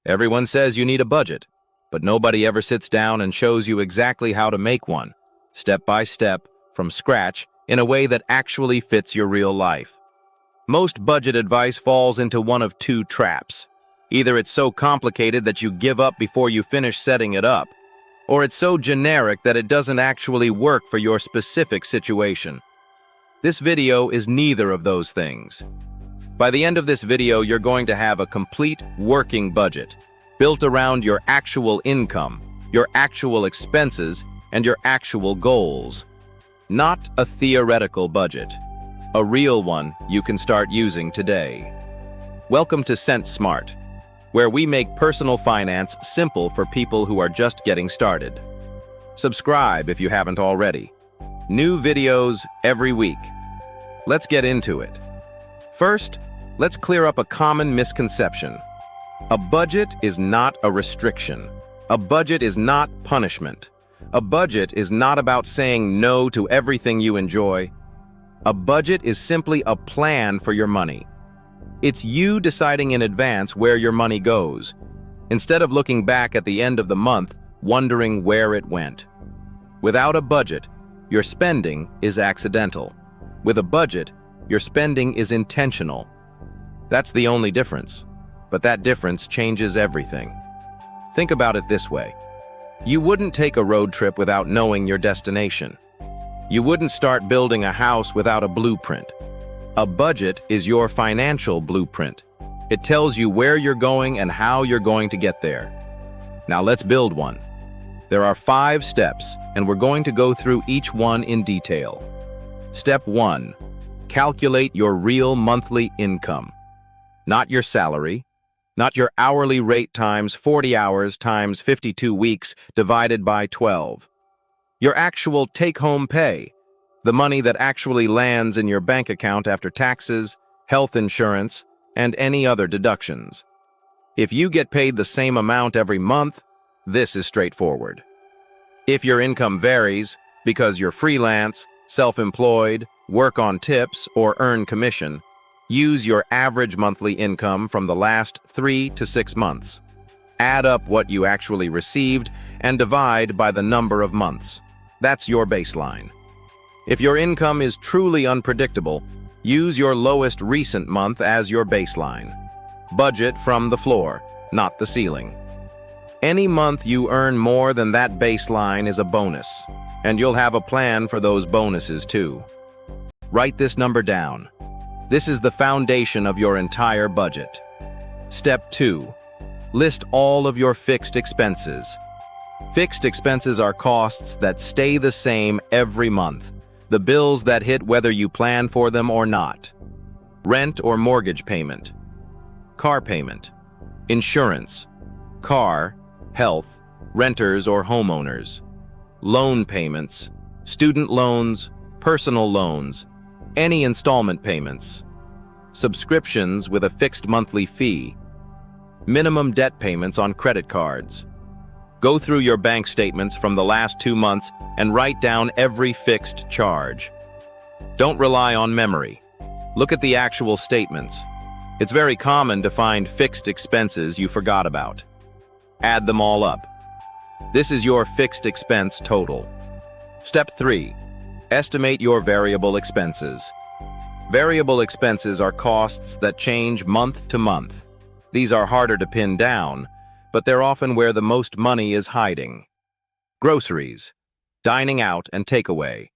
Everyone says you need a budget, but nobody ever sits down and shows you exactly how to make one, step by step, from scratch, in a way that actually fits your real life. Most budget advice falls into one of two traps. Either it's so complicated that you give up before you finish setting it up, or it's so generic that it doesn't actually work for your specific situation. This video is neither of those things. By the end of this video, you're going to have a complete working budget, built around your actual income, your actual expenses, and your actual goals. Not a theoretical budget, a real one you can start using today. Welcome to centsmart, where we make personal finance simple for people who are just getting started. Subscribe if you haven't already. New videos every week. Let's get into it. First, let's clear up a common misconception. A budget is not a restriction. A budget is not punishment. A budget is not about saying no to everything you enjoy. A budget is simply a plan for your money. It's you deciding in advance where your money goes, instead of looking back at the end of the month wondering where it went. Without a budget, your spending is accidental. With a budget, your spending is intentional. That's the only difference, but that difference changes everything. Think about it this way. You wouldn't take a road trip without knowing your destination. You wouldn't start building a house without a blueprint. A budget is your financial blueprint. It tells you where you're going and how you're going to get there. Now let's build one. There are 5 steps, and we're going to go through each one in detail. Step 1. Calculate your real monthly income. Not your salary, not your hourly rate times 40 hours times 52 weeks divided by 12. Your actual take-home pay, the money that actually lands in your bank account after taxes, health insurance, and any other deductions. If you get paid the same amount every month, this is straightforward. If your income varies, because you're freelance, self-employed, work on tips, or earn commission, use your average monthly income from the last 3 to 6 months. Add up what you actually received and divide by the number of months. That's your baseline. If your income is truly unpredictable, use your lowest recent month as your baseline. Budget from the floor, not the ceiling. Any month you earn more than that baseline is a bonus, and you'll have a plan for those bonuses too. Write this number down. This is the foundation of your entire budget. Step 2. List all of your fixed expenses. Fixed expenses are costs that stay the same every month, the bills that hit whether you plan for them or not. Rent or mortgage payment, car payment, insurance, car, health, renters or homeowners, loan payments, student loans, personal loans, any installment payments, subscriptions with a fixed monthly fee, minimum debt payments on credit cards. Go through your bank statements from the last 2 months and write down every fixed charge. Don't rely on memory. Look at the actual statements. It's very common to find fixed expenses you forgot about. Add them all up. This is your fixed expense total. Step 3. Estimate your variable expenses. Variable expenses are costs that change month to month. These are harder to pin down, but they're often where the most money is hiding. Groceries, dining out and takeaway,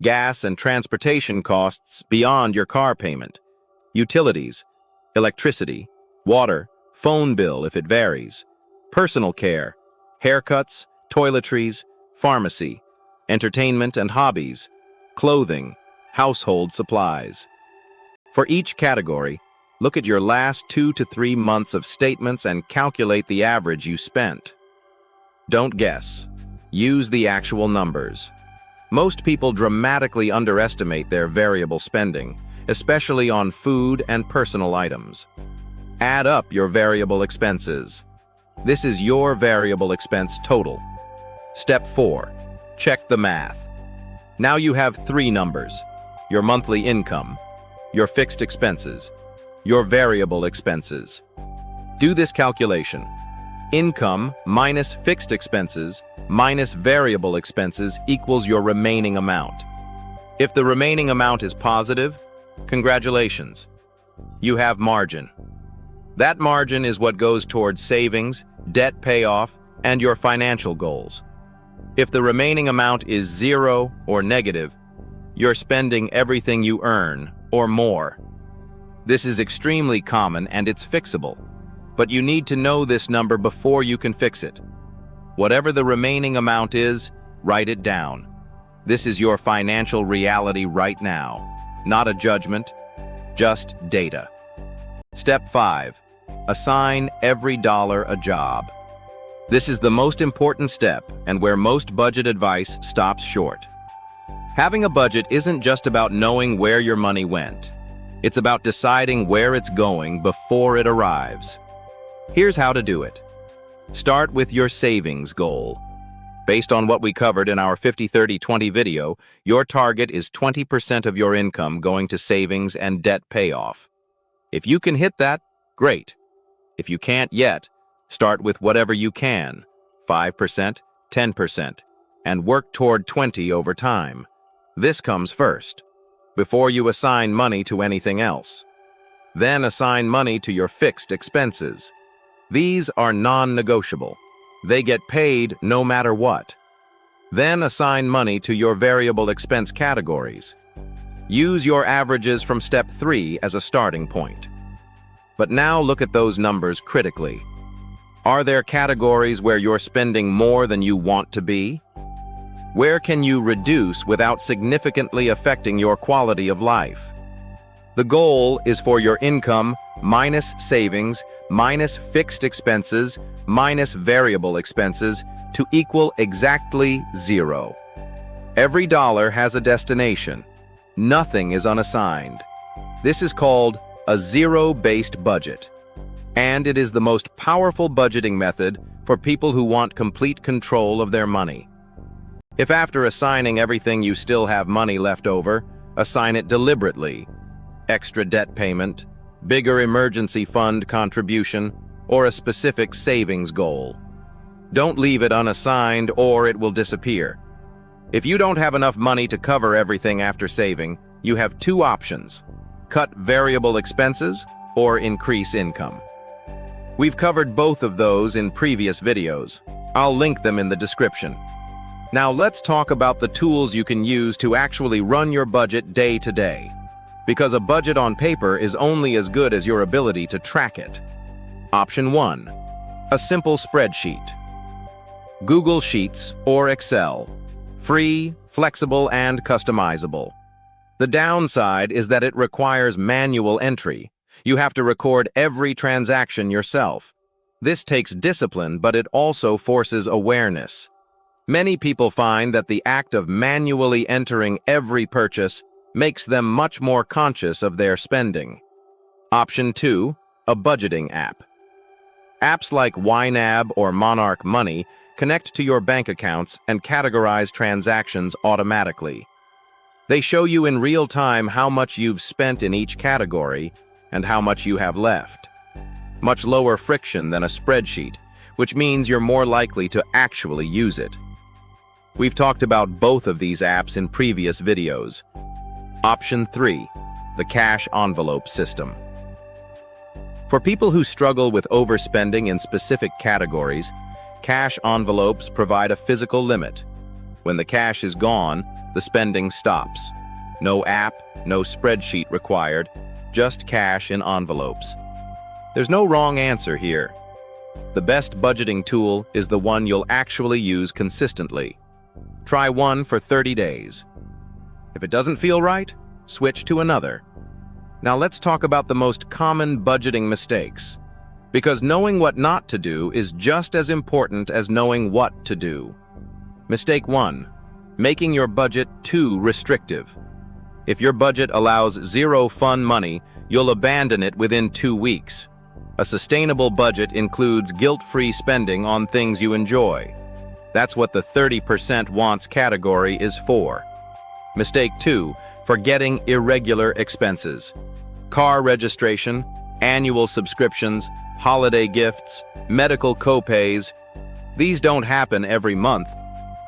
gas and transportation costs beyond your car payment, utilities, electricity, water, phone bill if it varies, personal care, haircuts, toiletries, pharmacy, entertainment and hobbies, clothing, household supplies. For each category, look at your last 2 to 3 months of statements and calculate the average you spent. Don't guess. Use the actual numbers. Most people dramatically underestimate their variable spending, especially on food and personal items. Add up your variable expenses. This is your variable expense total. Step 4. Check the math. Now you have 3 numbers: your monthly income, your fixed expenses, your variable expenses. Do this calculation. Income minus fixed expenses minus variable expenses equals your remaining amount. If the remaining amount is positive, congratulations. You have margin. That margin is what goes towards savings, debt payoff, and your financial goals. If the remaining amount is zero or negative, you're spending everything you earn or more. This is extremely common and it's fixable, but you need to know this number before you can fix it. Whatever the remaining amount is, write it down. This is your financial reality right now, not a judgment, just data. Step 5. Assign every dollar a job. This is the most important step and where most budget advice stops short. Having a budget isn't just about knowing where your money went. It's about deciding where it's going before it arrives. Here's how to do it. Start with your savings goal. Based on what we covered in our 50-30-20 video, your target is 20% of your income going to savings and debt payoff. If you can hit that, great. If you can't yet, start with whatever you can, 5%, 10%, and work toward 20 over time. This comes first, before you assign money to anything else. Then assign money to your fixed expenses. These are non-negotiable. They get paid no matter what. Then assign money to your variable expense categories. Use your averages from step 3 as a starting point. But now look at those numbers critically. Are there categories where you're spending more than you want to be? Where can you reduce without significantly affecting your quality of life? The goal is for your income minus savings minus fixed expenses minus variable expenses to equal exactly 0. Every dollar has a destination. Nothing is unassigned. This is called a zero-based budget. And it is the most powerful budgeting method for people who want complete control of their money. If after assigning everything you still have money left over, assign it deliberately. Extra debt payment, bigger emergency fund contribution, or a specific savings goal. Don't leave it unassigned or it will disappear. If you don't have enough money to cover everything after saving, you have two options: cut variable expenses or increase income. We've covered both of those in previous videos. I'll link them in the description. Now let's talk about the tools you can use to actually run your budget day to day. Because a budget on paper is only as good as your ability to track it. Option 1. A simple spreadsheet. Google Sheets or Excel. Free, flexible, and customizable. The downside is that it requires manual entry. You have to record every transaction yourself. This takes discipline, but it also forces awareness. Many people find that the act of manually entering every purchase makes them much more conscious of their spending. Option 2. A budgeting app. Apps like YNAB or Monarch Money connect to your bank accounts and categorize transactions automatically. They show you in real time how much you've spent in each category and how much you have left. Much lower friction than a spreadsheet, which means you're more likely to actually use it. We've talked about both of these apps in previous videos. Option 3. The cash envelope system. For people who struggle with overspending in specific categories, cash envelopes provide a physical limit. When the cash is gone, the spending stops. No app, no spreadsheet required, just cash in envelopes. There's no wrong answer here. The best budgeting tool is the one you'll actually use consistently. Try one for 30 days. If it doesn't feel right, switch to another. Now let's talk about the most common budgeting mistakes. Because knowing what not to do is just as important as knowing what to do. Mistake 1. Making your budget too restrictive. If your budget allows zero fun money, you'll abandon it within 2 weeks. A sustainable budget includes guilt-free spending on things you enjoy. That's what the 30% wants category is for. Mistake 2. Forgetting irregular expenses. Car registration, Annual subscriptions, holiday gifts, medical copays. These don't happen every month,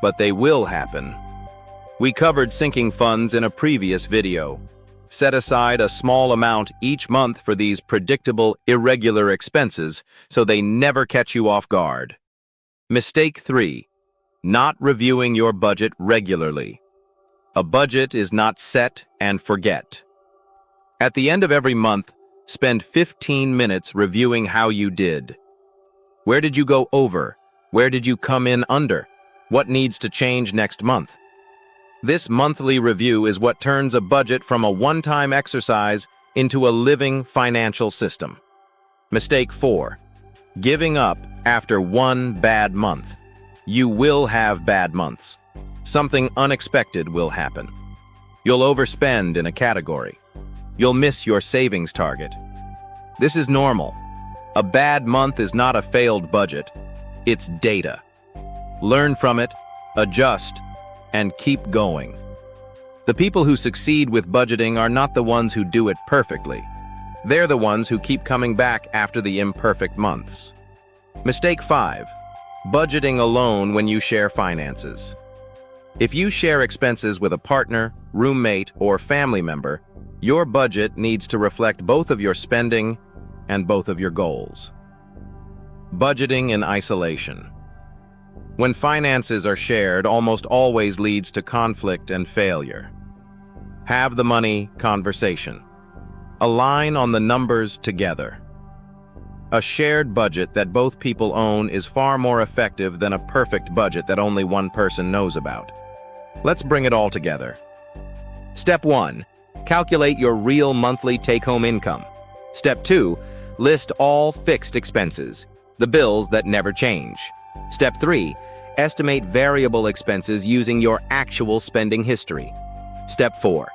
but they will happen. We covered sinking funds in a previous video. Set aside a small amount each month for these predictable, irregular expenses so they never catch you off guard. Mistake 3. Not reviewing your budget regularly. A budget is not set and forget. At the end of every month, spend 15 minutes reviewing how you did. Where did you go over? Where did you come in under? What needs to change next month? This monthly review is what turns a budget from a one-time exercise into a living financial system. Mistake 4. Giving up after one bad month. You will have bad months. Something unexpected will happen. You'll overspend in a category. You'll miss your savings target. This is normal. A bad month is not a failed budget. It's data. Learn from it, adjust, and keep going. The people who succeed with budgeting are not the ones who do it perfectly. They're the ones who keep coming back after the imperfect months. Mistake 5. Budgeting alone when you share finances. If you share expenses with a partner, roommate, or family member, your budget needs to reflect both of your spending and both of your goals. Budgeting in isolation. When finances are shared, almost always leads to conflict and failure. Have the money conversation. Align on the numbers together. A shared budget that both people own is far more effective than a perfect budget that only one person knows about. Let's bring it all together. Step 1. Calculate your real monthly take-home income. Step 2. List all fixed expenses, the bills that never change. Step 3. Estimate variable expenses using your actual spending history. Step 4.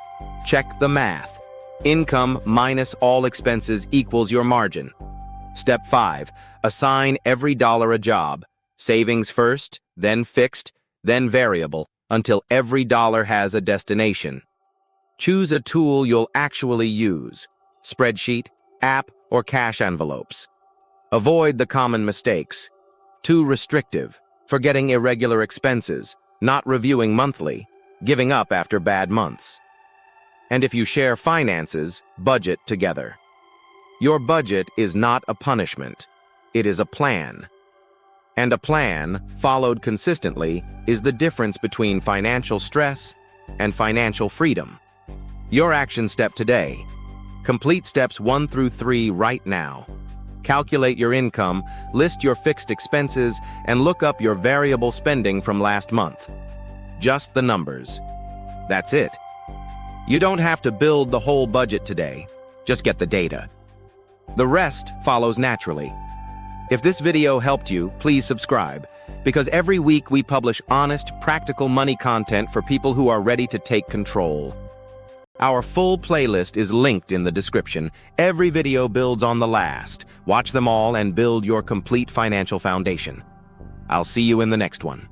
Check the math. Income minus all expenses equals your margin. Step 5. Assign every dollar a job. Savings first, then fixed, then variable, until every dollar has a destination. Choose a tool you'll actually use: spreadsheet, app, or cash envelopes. Avoid the common mistakes. Too restrictive, forgetting irregular expenses, not reviewing monthly, giving up after bad months. And if you share finances, budget together. Your budget is not a punishment. It is a plan. And a plan, followed consistently, is the difference between financial stress and financial freedom. Your action step today. Complete steps 1 through 3 right now. Calculate your income, list your fixed expenses, and look up your variable spending from last month. Just the numbers. That's it. You don't have to build the whole budget today. Just get the data. The rest follows naturally. If this video helped you, please subscribe, because every week we publish honest, practical money content for people who are ready to take control. Our full playlist is linked in the description. Every video builds on the last. Watch them all and build your complete financial foundation. I'll see you in the next one.